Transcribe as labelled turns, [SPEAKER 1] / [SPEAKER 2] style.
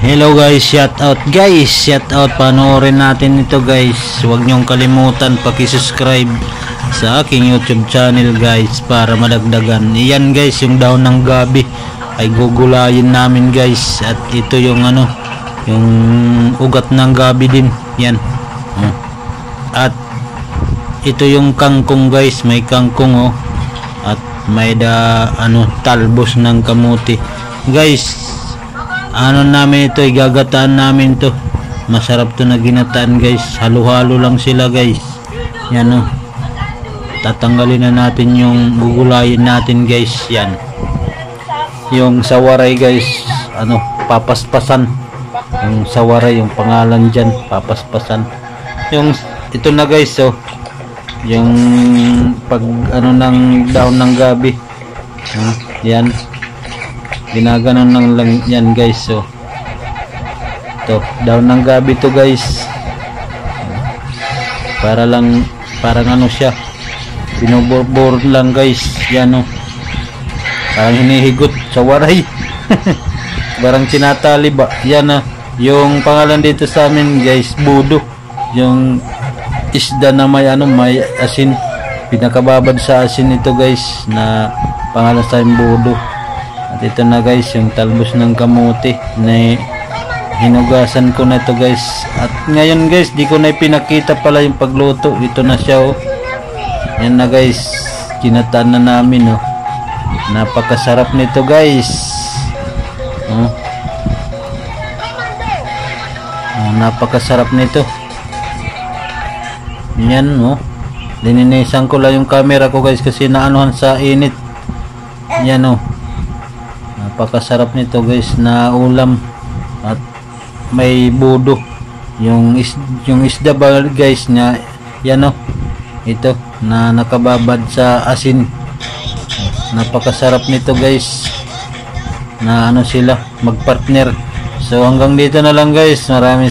[SPEAKER 1] Hello guys, shout out guys, shout out, panoorin natin ito guys. Huwag nyong kalimutan paki-subscribe sa aking YouTube channel guys para madagdagan. Iyan guys, yung daon ng gabi ay gugulayin namin guys. At ito yung yung ugat ng gabi din. Yan. At ito yung kangkong guys, may kangkong at may talbos ng kamuti. Guys, namin ito, igagataan namin to. Masarap to na ginataan guys. Halo-halo lang sila guys. Yan tatanggalin na natin yung gugulayin natin guys. Yan. Yung sawaray guys, papaspasan. Yung sawaray, yung pangalan dyan, papaspasan. Yung ito na guys, yung pag ng daon ng gabi. Yan. Ginaganon lang yan guys. Ito daon ng gabi to guys, parang siya, binubur lang guys. Yan parang hinihigot sa waray. Parang tinatali ba yan. Yung pangalan dito sa amin guys, budo, yung isda na may may asin, pinakababad sa asin ito guys, na pangalan sa amin budo. At ito na guys, yung talbos ng kamuti na hinugasan ko na ito guys. At ngayon guys, di ko na pinakita pala yung pagluto. Ito na siya yan na guys, kinataan na namin napakasarap nito guys. Napakasarap nito. Yan lininisan ko lang yung camera ko guys kasi naanuhan sa init. Yan napakasarap nito guys na ulam. At may budo, yung isda ba guys na yan ito na nakababad sa asin. Napakasarap nito guys na sila magpartner. So hanggang dito na lang guys, maraming